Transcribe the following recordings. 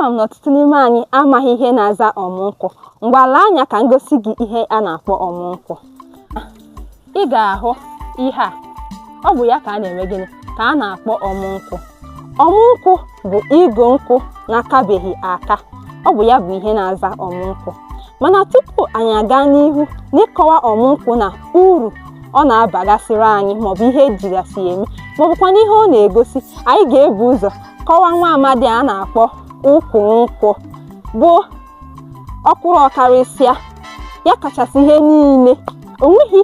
Ama m na ọtụtụ n'ime anyị amaghị ihe na-aza ọmụ-nkwụ. Ngwa lee anya ka m gosi gị ihe a na-akpọ ọmụ-nkwụ. Ị ga-ahụ ihe a, ọ bụ ya ka a na-eme gịnị? Ka a na-akpọ ọmụ-nkwụ. Ọmụ-nkwụ bụ igo nkwụ na-akabeghị aka. Ọ bụ ya bụ ihe na-aza ọmụ-nkwụ. Mana tupu anyị aga n'ihu n'ịkọwa ọmụ-nkwụ na uru ọ na-abagasịrị anyị maọbụ ihe ejigasị ya eme maọbụkwa n'ihe ọ na-egosi, anyị ga-ebu ụzọ kọwaa nwa amadi a na-akpọ ukwu nkwụ, bụ ọkwụrụ ọkarịsịa ya kachasị ihe niile. O nweghị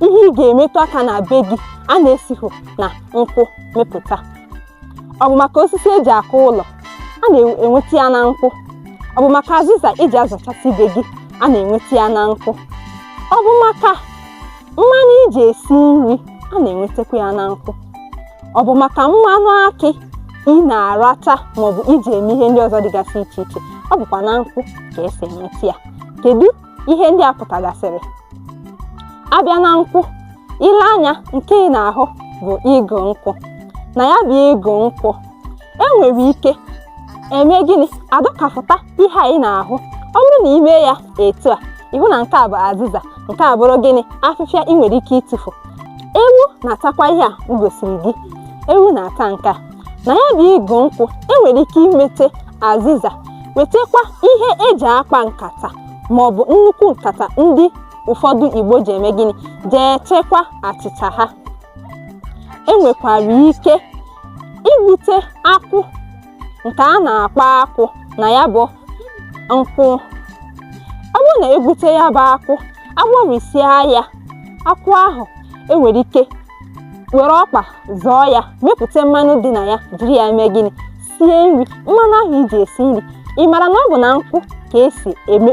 ihe ị ga-emetụ aka na be gị a na-esighị na nkwụ mepụta. Ọ bụ maka osisi eji akụ ụlọ, a na-enweta ya na nkwụ. Ọ bụ maka azịza eji azachasị be gị, a na-enweta ya na nkwụ. Ọ bụ maka mmanụ iji esi nri, a na-enwetakwa ya na nkwụ. Ọ bụ maka mmanụ akị ị na-aracha maọbụ iji eme ihe ndị ọzọ dịgasị iche iche, ọ bụkwa na nkwụ ka esi enweta ya. Kedu ihe ndị a pụtagasịrị? Abịa na nkwụ, ile anya nke ị na-ahụ bụ igo nkwụ. Na ya bụ igo nkwụ, enwere ike eme gịnị? Adọkapụta ihe a ị na-ahụ. Ọ bụrụ na ime ya etu a, ịhụ na nke a bụ azịza, nke a bụrụ gịnị? Afịfịa ị nwere ike ịtụfu. Ewu na-atakwa ihe a m gosiri gị. Ewu na-ata nke a. Na ya bụ igo nkwụ, enwere ike imete azịza, wetakwa ihe eji akpa nkata maọbụ nnukwu nkata ndị ụfọdụ Igbo ji eme gịnị? Jee chekwa achịcha ha. Enwekwara ike igbute akwụ nke a na-akpọ akwụ na ya bụ nkwụ. Ọ bụrụ na egbute ya bụ akwụ, agwọrịsịa ya, akwụ ahụ enwere ike were ọkpa zọọ ya, mepụta mmanụ dị na ya, jiri ya mee gịnị? Sie nri. Mmanụ ahụ iji esi nri, ị mara na ọ bụ na nkwụ ka esi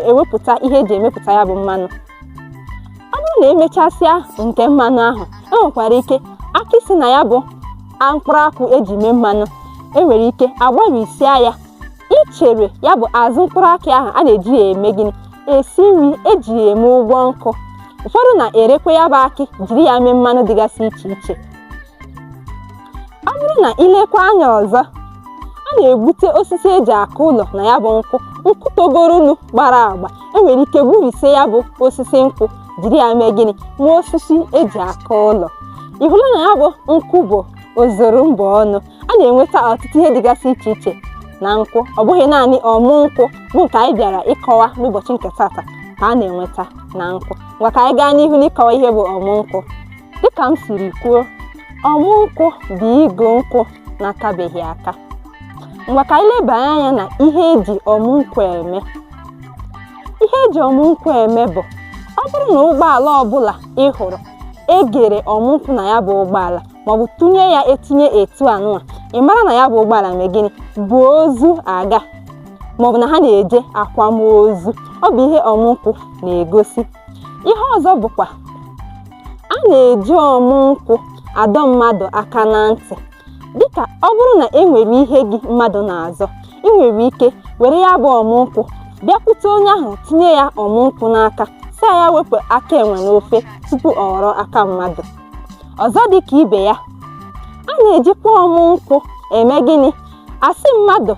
ewepụta ihe eji emepụta ya bụ mmanụ. Ọ bụrụ na emechasịa nke mmanụ ahụ, enwekwara ike akị si na ya bụ mkpụrụ akwụ eji mee mmanụ, enwere ike agbarịsịa ya, ichere ya bụ azụ mkpụrụ akị ahụ a na-eji ya eme gịnị? Esi nri, eji ya eme ụgwọ nkụ. Ụfọdụ na-erekwa ya bụ akị jiri ya mee mmanụ dịgasị iche iche. Ọ bụrụ na ilekwa anya ọzọ, a na-egbute osisi eji akụ ụlọ na ya bụ nkwụ togoronu gbara agba. Enwere ike gburise ya bụ osisi nkwụ, jiri ya mee gịnị? Mee osisi eji akụ ụlọ. Ị hụla na ya bụ nkwụ bụ ozoro mbọ ọnụ. A na-enweta ọtụtụ ihe dịgasị iche iche na nkwụ. Ọ bụghị naanị ọmụ-nkwụ bụ nke anyị bịara ịkọwa n'ụbọchị nke tata ka a na-enweta na nkwụ. Ngwa ka anyị gaa n'ihu n'ịkọwa ihe bụ ọmụ-nkwụ. Dịka m siri kwuo, ọmụ-nkwụ bụ igo nkwụ na-akabeghị aka. Ngwa ka anyị leba anya na ihe eji ọmụ-nkwụ eme. Ihe eji ọmụ-nkwụ eme bụ, ọ bụrụ na ụgbọala ọbụla ị hụrụ egere ọmụ-nkwụ na ya bụ ụgbọala maọbụ tụnye ya etinye etu anụwa, ị mara na ya bụ ụgbọala mee gịnị? Bụ ozu aga, maọbụ na ha na-eje akwamozu. Ọ bụ ihe ọmụ-nkwụ na-egosi. Ihe ọzọ bụkwa, a na-eji ọmụ-nkwụ adọ mmadụ aka na ntị. Dịka ọ bụrụ na enwere ihe gị mmadụ na-azọ, ị nwere ike were ya bụ ọmụ-nkwụ bịakwute onye ahụ, tinye ya ọmụ-nkwụ n'aka, sị ya wepụ aka enwe n'ofe tupu ọ ghọrọ aka mmadụ. Ọzọ dịka ibe ya, a na-ejikwa ọmụ-nkwụ eme gịnị? Asị mmadụ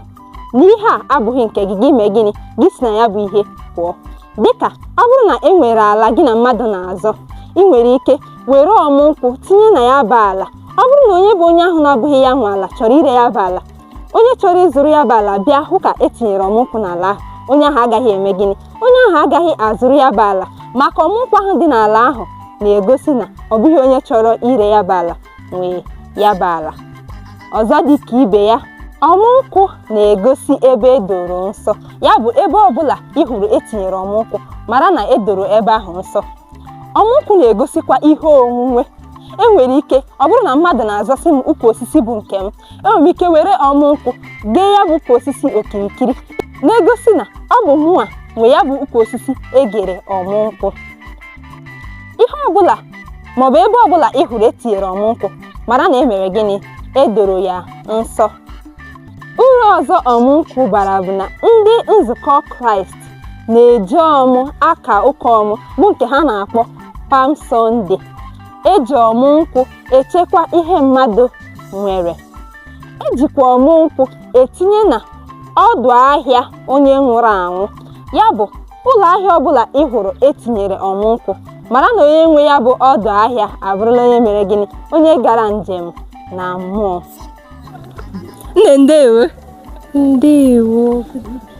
na ihe a abụghị nke gị, gị mee gịnị? Gị si na ya bụ ihe pụọ. Dịka ọ bụrụ na enwere ala gị na mmadụ na-azọ, ị nwere ike were ọmụ-nkwụ tinye na ya bụ ala. Ọ bụrụ na onye bụ onye ahụ na-abụghị ya nwe ala chọrọ ire ya bụ ala, onye chọrọ ịzụrụ ya bụ ala bịa hụ ka etinyere ọmụ-nkwụ n'ala ahụ, onye ahụ agaghị eme gịnị? Onye ahụ agaghị azụrụ ya bụ ala, maka ọmụ-nkwụ ahụ dị n'ala ahụ na-egosi na ọ bụghị onye chọrọ ire ya bụ ala nwee ya bụ ala. Ọzọ dịka ibe ya, ọmụ-nkwụ na-egosi ebe edoro nsọ. Ya bụ ebe ọbụla ị hụrụ etinyere ọmụ-nkwụ, mara na edoro ebe ahụ nsọ. Ọmụ-nkwụ na-egosikwa ihe onwunwe. Enwere ike, ọ bụrụ na mmadụ na-azọsị m ukwu osisi bụ nke m, enwere m ike were ọmụ-nkwụ gee ya bụ ukwu osisi okirikiri, na-egosi na ọ bụ mụnwa nwe ya bụ ukwu osisi egere ọmụ-nkwụ. Ihe ọbụla maọbụ ebe ọbụla ị hụrụ etinyere ọmụ-nkwụ, mara na emere gịnị? Edoro ya nsọ. Uru ọzọ ọmụ-nkwụ bara bụ na ndị nzukọ Kraịst na-eji ọmụ aka ụka ọmụ, bụ nke ha na-akpọ Palm Sunday. Eji ọmụ-nkwụ echekwa ihe mmadụ nwere. Ejikwa ọmụ-nkwụ etinye na ọdụ ahịa onye nwụrụ anwụ. Ya bụ ụlọ ahịa ọbụla ị hụrụ etinyere ọmụ nkwụ, mara na onye nwe ya bụ ọdụ ahịa abụrụla onye mere gịnị? Onye gara njem na mmụọ. Nne ndewo. Ndewo.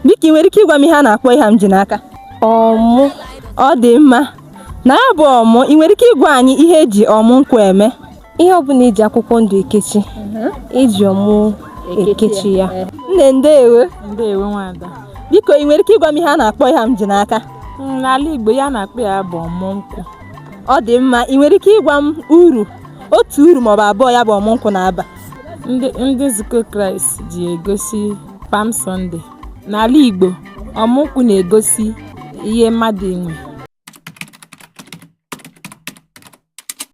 Biko ị nwere ike ịgwa m ihe a na-akpọ ihe m ji n'aka? Ọmụ. Ọ dị mma. Na ya bụ ọmụ, ị nwere ike ịgwa anyị ihe eji ọmụ nkwụ eme? Ihe ọbụla eji akwụkwọ ndụ ekechi, eji ọmụ ekechi ya. Nne ndewo. Ndewo nwada. Biko ị nwere ike ịgwa m ihe a na-akpọ ihe m ji n'aka? N'ala Igbo ya na-akpọ ya bụ ọmụ nkwụ. Ọ dị mma. Ị nwere ike ịgwa m otu uru maọbụ abụọ ya bụ ọmụ nkwụ na-aba? Ndị nzukọ Kraịst ji egosi Palm Sunday. N'ala Igbo, ọmụ nkwụ na-egosi ihe mmadụ enwe.